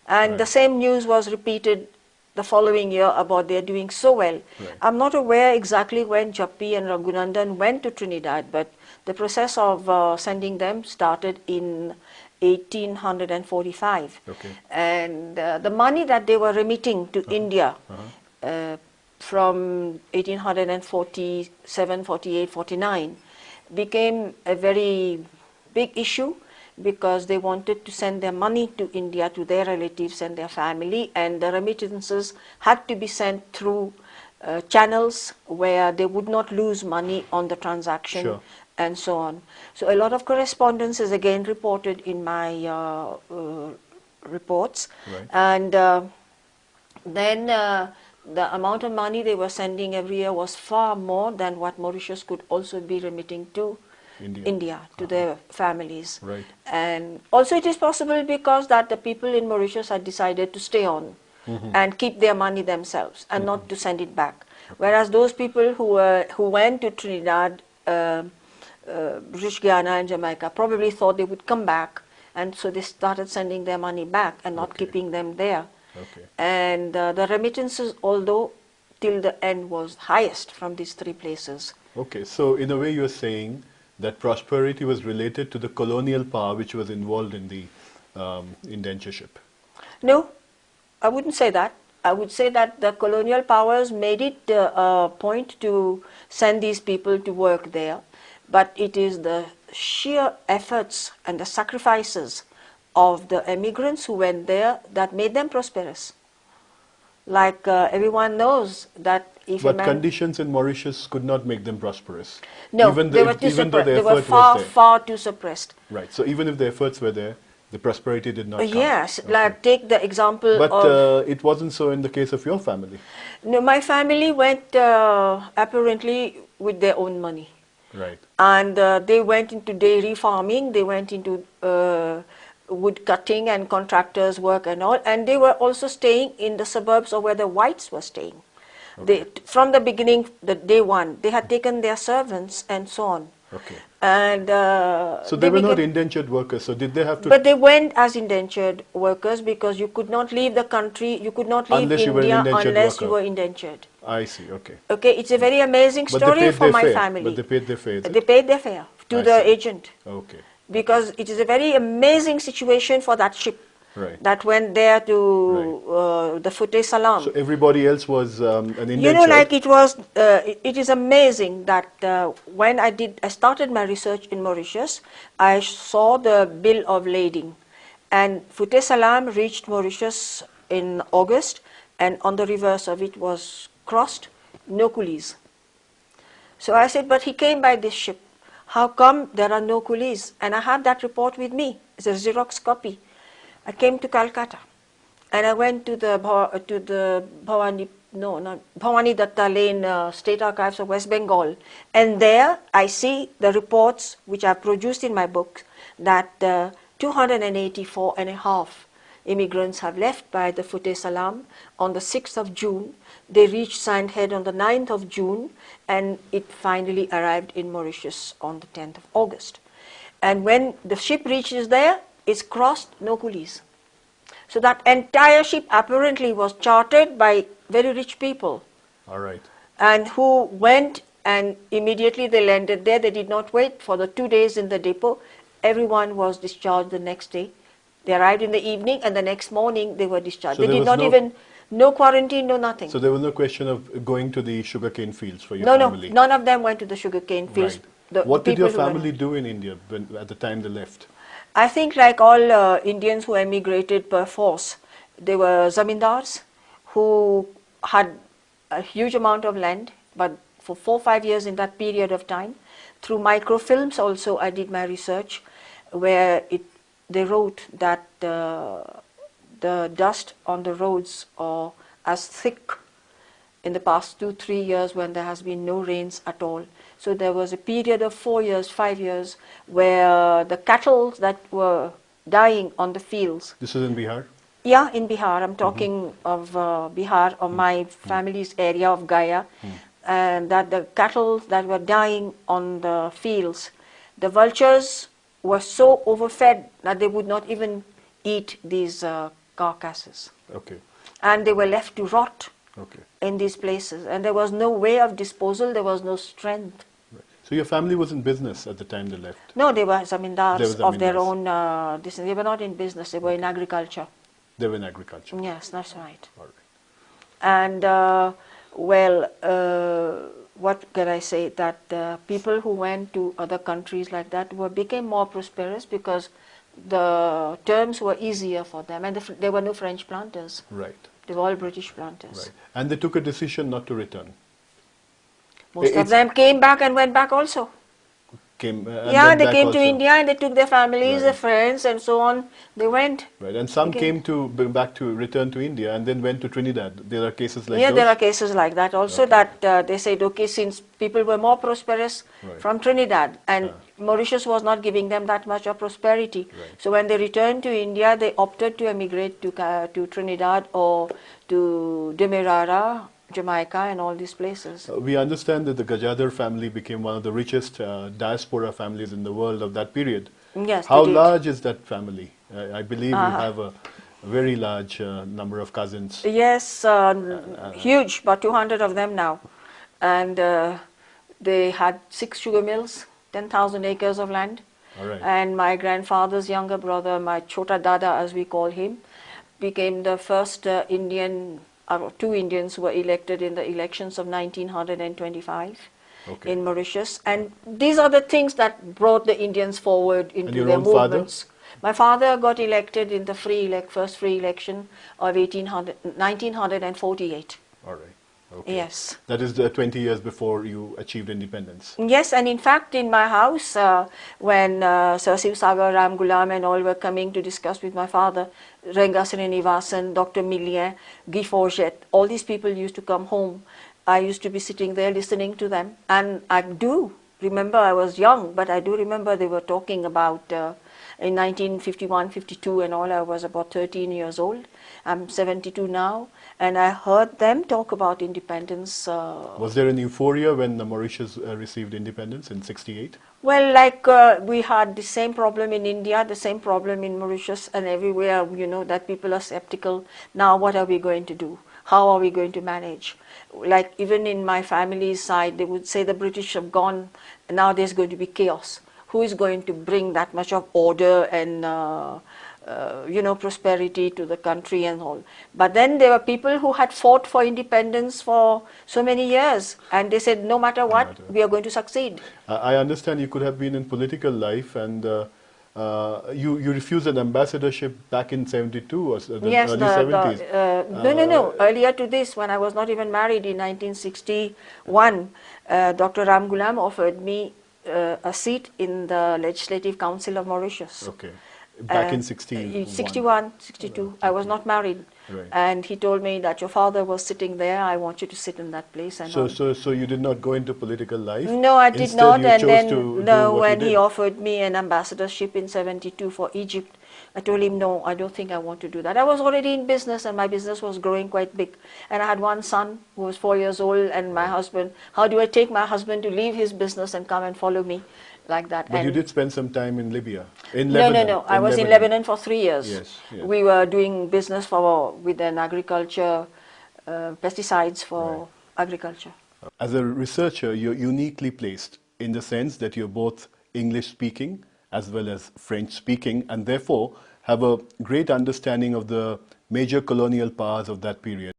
And the same news was repeated the following year about they're doing so well. I'm not aware exactly when Jappi and Raghunandan went to Trinidad, but the process of sending them started in 1845. And the money that they were remitting to India from 1847, 48, 49 became a very big issue, because they wanted to send their money to India to their relatives and their family, and the remittances had to be sent through channels where they would not lose money on the transaction and so on. So a lot of correspondence is again reported in my reports. And then the amount of money they were sending every year was far more than what Mauritius could also be remitting to India to their families. And also it is possible because that the people in Mauritius had decided to stay on and keep their money themselves and not to send it back. Whereas those people who went to Trinidad, British Guiana and Jamaica probably thought they would come back, and so they started sending their money back and not keeping them there. And the remittances, although till the end, was highest from these three places. Okay, so in a way you're saying that prosperity was related to the colonial power which was involved in the indentureship? No, I wouldn't say that. I would say that the colonial powers made it a point to send these people to work there, but it is the sheer efforts and the sacrifices of the immigrants who went there that made them prosperous. Like everyone knows that if but conditions in Mauritius could not make them prosperous. No, even they were far too suppressed. Right. So even if the efforts were there, the prosperity did not come. Yes. Like take the example but of... it wasn't so in the case of your family. No, my family went apparently with their own money. Right. And they went into dairy farming, they went into wood cutting and contractors work and all, and they were also staying in the suburbs of where the whites were staying. From the beginning, the day one, they had taken their servants and so on. And so they were not indentured workers, so did they have to... But they went as indentured workers because you could not leave the country, you could not leave India unless you were indentured. I see, okay. Okay, it's a very amazing story for my family. But they paid their fare. They paid their fare to the agent. Okay. Because it is a very amazing situation for that ship that went there to the Fute Salam. So everybody else was an indentured? You know, like it was, it is amazing that when I started my research in Mauritius, I saw the bill of lading. And Fute Salam reached Mauritius in August, and on the reverse of it was crossed, no coolies. So I said, but he came by this ship. How come there are no coolies? And I have that report with me. It's a Xerox copy. I came to Calcutta, and I went to the Bhavani Datta Lane State Archives of West Bengal, and there I see the reports which I produced in my book that 284 and a half immigrants have left by the Fute Salam on the 6th of June. They reached Sandhead on the 9th of June, and it finally arrived in Mauritius on the 10th of August. And when the ship reaches there, it's crossed, no coolies. So that entire ship apparently was chartered by very rich people. All right. And who went and immediately they landed there. They did not wait for the 2 days in the depot. Everyone was discharged the next day. They arrived in the evening, and the next morning they were discharged. So they did not even... No quarantine, no nothing. So there was no question of going to the sugarcane fields for your family? No, none of them went to the sugarcane fields. What did your family do in India at the time they left? I think like all Indians who emigrated per force, they were zamindars who had a huge amount of land, but for 4 or 5 years in that period of time, through microfilms also I did my research, where they wrote that the dust on the roads are as thick in the past 2-3 years when there has been no rains at all. So there was a period of 4 years, 5 years, where the cattle that were dying on the fields. This is in Bihar? Yeah, in Bihar. I'm talking of Bihar, of my family's area of Gaya, and that the cattle that were dying on the fields, the vultures were so overfed that they would not even eat these carcasses. Okay. And they were left to rot Okay. in these places. And there was no way of disposal, there was no strength. Right. So your family was in business at the time they left? No, they were They zamindars were of their zamindars. own, they were not in business, they were in agriculture. They were in agriculture? Yes, that's right. All right. And what can I say, that people who went to other countries like that became more prosperous because the terms were easier for them, and there were no French planters. Right. They were all British planters. Right. And they took a decision not to return? Most of them came back and went back also. Yeah, they came to India and they took their families, their friends and so on. They went. Right, and some came to return to India and then went to Trinidad. There are cases like yeah, those? there are cases like that also, that they said, okay, since people were more prosperous from Trinidad and Mauritius was not giving them that much of prosperity. So when they returned to India, they opted to emigrate to Trinidad or to Demerara, Jamaica and all these places. We understand that the Gujadhur family became one of the richest diaspora families in the world of that period. Yes, How large is that family? I believe you have a very large number of cousins. Yes, huge, about 200 of them now. And they had 6 sugar mills, 10,000 acres of land. And my grandfather's younger brother, my Chota Dada as we call him, became the first Indian. 2 Indians were elected in the elections of 1925 in Mauritius. And these are the things that brought the Indians forward into their movements. Father? My father got elected in the first free election of 1948. All right. Okay. Yes. That is 20 years before you achieved independence. Yes, and in fact in my house when Sir Siv Sagar, Ram Gulam and all were coming to discuss with my father, Renga Srinivasan, Dr. Millien, Guy Forget, all these people used to come home. I used to be sitting there listening to them, and I do remember, I was young, but I do remember they were talking about in 1951, 52 and all. I was about 13 years old. I'm 72 now, and I heard them talk about independence. Was there an euphoria when Mauritius received independence in '68? Well, like we had the same problem in India, the same problem in Mauritius and everywhere, you know, that people are skeptical. Now what are we going to do? How are we going to manage? Like even in my family's side, they would say the British have gone, now there's going to be chaos. Who is going to bring that much of order and you know, prosperity to the country and all? But then there were people who had fought for independence for so many years, and they said, no matter what, we are going to succeed. I understand you could have been in political life, and you refused an ambassadorship back in '72 or the early '70s. No. Earlier to this, when I was not even married in 1961, Dr. Ram Gulam offered me a seat in the Legislative Council of Mauritius. Okay. Back in 61, 62. I was not married. And he told me that your father was sitting there, I want you to sit in that place. And so you did not go into political life? No, I did not. And then, when he offered me an ambassadorship in '72 for Egypt, I told him, no, I don't think I want to do that. I was already in business, and my business was growing quite big. And I had one son who was 4 years old, and my husband. How do I take my husband to leave his business and come and follow me? Like that. But you did spend some time in Libya, No. I was in Lebanon for 3 years. Yes. We were doing business with an agriculture, pesticides for agriculture. As a researcher, you're uniquely placed in the sense that you're both English speaking as well as French speaking, and therefore have a great understanding of the major colonial powers of that period.